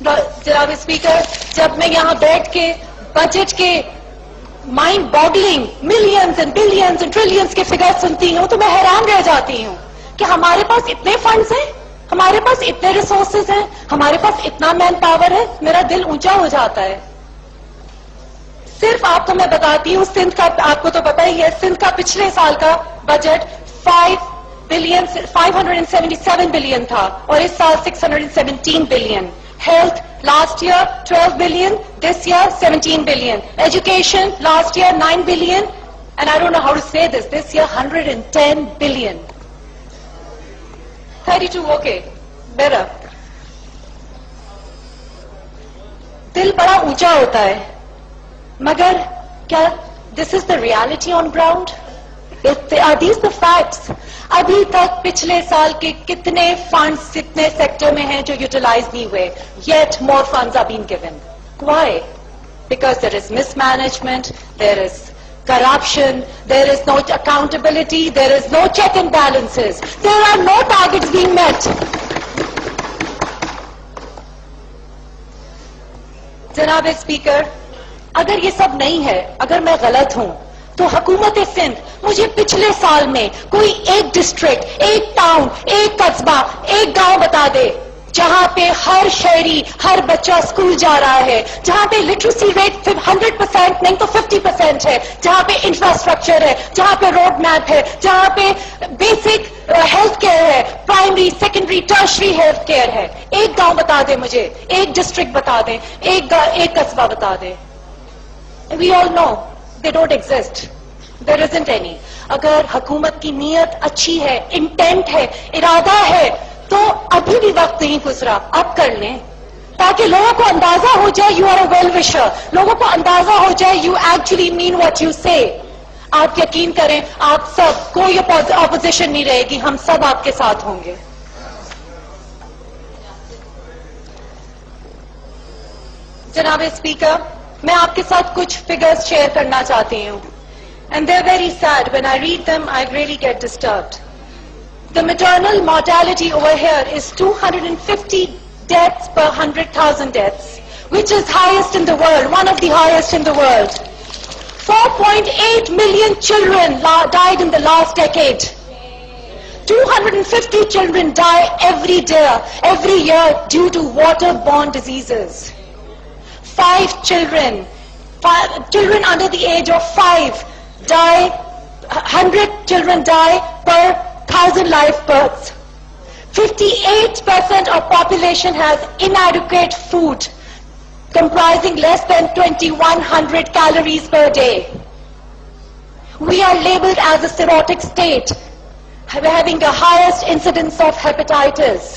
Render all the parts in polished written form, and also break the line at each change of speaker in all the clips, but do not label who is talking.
جناب اسپیکر، جب میں یہاں بیٹھ کے بجٹ کے mind boggling millions and billions and trillions کے فگر سنتی ہوں تو میں حیران رہ جاتی ہوں کہ ہمارے پاس اتنے فنڈز ہیں، ہمارے پاس اتنے ریسورسز ہیں، ہمارے پاس اتنا مین پاور ہے، میرا دل اونچا ہو جاتا ہے. صرف آپ کو میں بتاتی ہوں، سندھ کا آپ کو تو پتا ہی ہے، سندھ کا پچھلے سال کا بجٹ 577 بلین تھا اور اس سال 617 billion. Health last year 12 billion, this year 17 billion. Education last year 9 billion and I don't know how to say this year 110 billion. 32 okay better. دل بڑا اونچا ہوتا ہے، مگر کیا this is the reality on ground? Are these the facts? ابھی تک پچھلے سال کے کتنے فنڈز کتنے سیکٹر میں ہیں جو یوٹیلائز نہیں ہوئے؟ Yet more funds are been given. Why? Because there is mismanagement, there is corruption, there is no accountability, there is no check and balances, there are no targets being met. جناب speaker, اگر یہ سب نہیں ہے، اگر میں غلط ہوں تو حکومت سندھ مجھے پچھلے سال میں کوئی ایک ڈسٹرکٹ، ایک ٹاؤن، ایک قصبہ، ایک گاؤں بتا دے جہاں پہ ہر شہری، ہر بچہ اسکول جا رہا ہے، جہاں پہ لٹریسی ریٹ 100% نہیں تو 50% ہے، جہاں پہ انفراسٹرکچر ہے، جہاں پہ روڈ میپ ہے، جہاں پہ بیسک ہیلتھ کیئر ہے، primary secondary tertiary health care ہے. ایک گاؤں بتا دیں مجھے، ایک ڈسٹرکٹ بتا دیں، ایک قصبہ بتا دیں. We all know they don't exist, there isn't any. اگر حکومت کی نیت اچھی ہے، انٹینٹ ہے، ارادہ ہے، تو ابھی بھی وقت نہیں گزرا، اب کر لیں تاکہ لوگوں کو اندازہ ہو جائے یو آر اے ویل وشر، لوگوں کو اندازہ ہو جائے you actually mean what you سے. آپ یقین کریں، آپ سب، کوئی اپوزیشن نہیں رہے گی، ہم سب آپ کے ساتھ ہوں گے. جناب اسپیکر، میں آپ کے ساتھ کچھ فگرز شیئر کرنا چاہتی ہوں. And they are very sad. When I read them I really get disturbed. The maternal mortality over here is 250 deaths per 100,000 deaths, which is highest in the world, one of the highest in the world. 4.8 million children died in the last decade. 250 children die every year due to waterborne diseases. 5 children under the age of 5 die, 100 children die per 1,000 live births. 58% of population has inadequate food, comprising less than 2,100 calories per day. We are labeled as a cirrhotic state, having the highest incidence of hepatitis.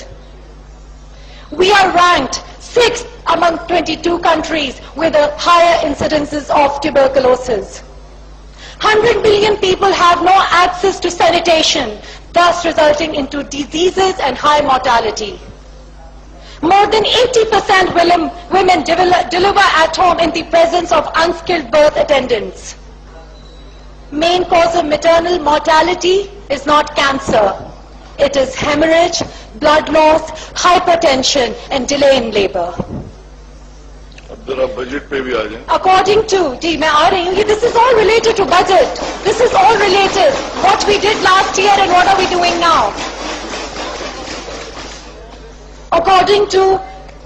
We are ranked 6th among 22 countries with a higher incidences of tuberculosis. 100 million people have no access to sanitation, thus resulting into diseases and high mortality. More than 80% women deliver at home in the presence of unskilled birth attendants. Main cause of maternal mortality is not cancer. It is hemorrhage, blood loss, hypertension, and delay in labor.
ذرا budget پہ بھی آ جائیں.
According to, میں آ رہی ہوں, this is all related to budget. This is all related. What we did last year and what are we doing now? According to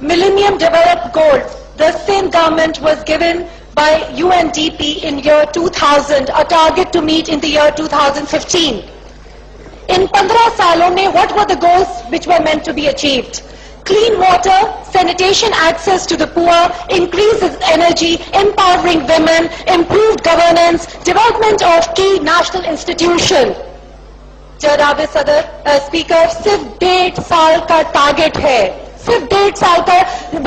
Millennium Development Goals, the Sindh government was given by UNDP in year 2000 a target to meet in the year 2015. In 15 سالوں میں what were the goals which were meant to be achieved? Clean water, sanitation access to the poor, increase energy, empowering women, improved governance, development of key national institution. جناب صدر speaker, صرف 1.5 سال کا target ہے، صرف 1.5 سال کا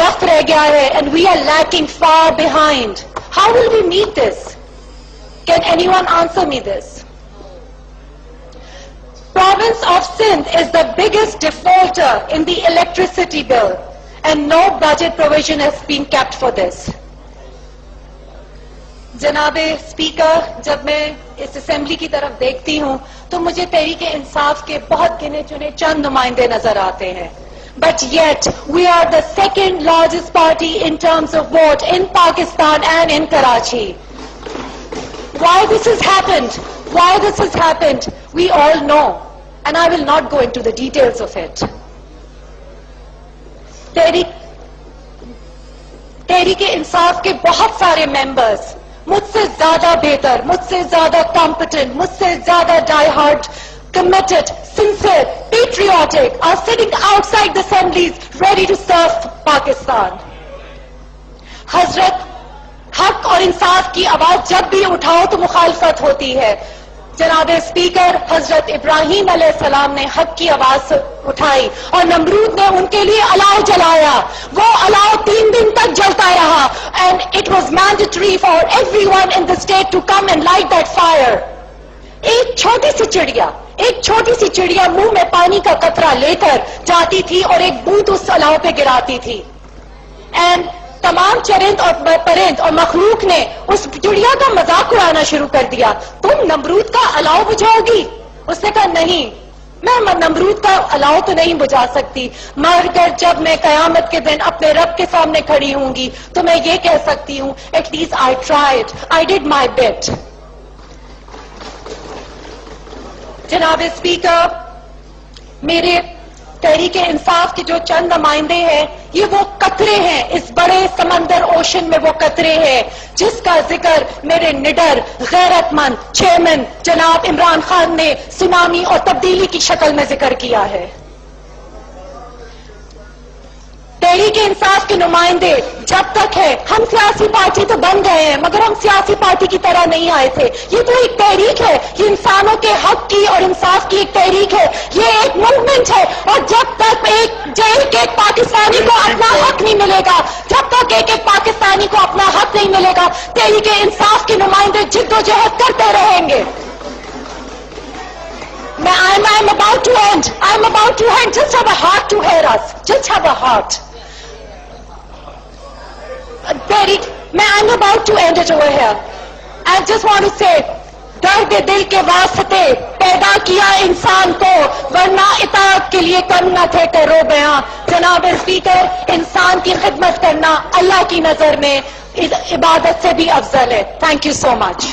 وقت رہ گیا ہے and we are lacking far behind. How will we meet this? Can anyone answer me this? Province of Sindh is the biggest defaulter in the electricity bill and no budget provision has been kept for this. جناب speaker, جب میں اس assembly کی طرف دیکھتی ہوں تو مجھے تحریک انصاف کے بہت گنے چنے چند نمائندے نظر آتے ہیں، But yet, we are the second largest party in terms of vote in Pakistan and in Karachi. Why this has happened? Why this has happened? We all know. And I will not go into the details of it. Tehreek-e-Insaf کے بہت سارے members مجھ سے زیادہ بہتر, مجھ سے زیادہ کمپٹنٹ, مجھ سے زیادہ ڈائی hard, committed, sincere, patriotic are sitting outside the assemblies ready to serve Pakistan. حضرت حق اور انصاف کی آواز جب بھی اٹھاؤ تو مخالفت ہوتی ہے. جناب اسپیکر, حضرت ابراہیم علیہ السلام نے حق کی آواز اٹھائی اور نمرود نے ان کے لیے الاؤ جلایا. وہ الاؤ 3 دن تک جلتا رہا and it was mandatory for everyone in the state to come and light that fire. ایک چھوٹی سی چڑیا منہ میں پانی کا قطرہ لے کر جاتی تھی اور ایک بوند اس الاؤ پہ گراتی تھی. اینڈ تمام چرند اور پرند اور مخلوق نے اس چڑیا کا مذاق اڑانا شروع کر دیا. تم نمرود کا الاؤ بجھاؤ گی؟ اس نے کہا نہیں, میں نمرود کا الاؤ تو نہیں بجھا سکتی, مگر جب میں قیامت کے دن اپنے رب کے سامنے کھڑی ہوں گی تو میں یہ کہہ سکتی ہوں at least I tried, I did my bit. جناب اسپیکر, میرے تحریک انصاف کے جو چند نمائندے ہیں یہ وہ قطرے ہیں, اس بڑے سمندر اوشن میں وہ قطرے ہیں جس کا ذکر میرے نڈر غیرت مند چیئرمین جناب عمران خان نے سونامی اور تبدیلی کی شکل میں ذکر کیا ہے. تحریک انصاف کے نمائندے جب تک ہے, ہم سیاسی پارٹی تو بن گئے ہیں مگر ہم سیاسی پارٹی کی طرح نہیں آئے تھے. یہ تو ایک تحریک ہے, یہ انسانوں کے حق کی اور انصاف کی ایک تحریک ہے, یہ ایک موومنٹ ہے. اور جب تک ایک پاکستانی کو اپنا حق نہیں ملے گا, جب تک ایک پاکستانی کو اپنا حق نہیں ملے گا, تحریک انصاف کے نمائندے جد و جہد کرتے رہیں گے. I'm about to end. Just have a heart to hear us. Just have a heart. I'm about to end it over here. I just want to say, درد دل کے واسطے پیدا کیا انسان کو, ورنہ اطاعت کے لیے کم نہ تھے کرو بیاں. جناب اسپیکر, انسان کی خدمت کرنا اللہ کی نظر میں عبادت سے بھی افضل ہے. Thank you so much.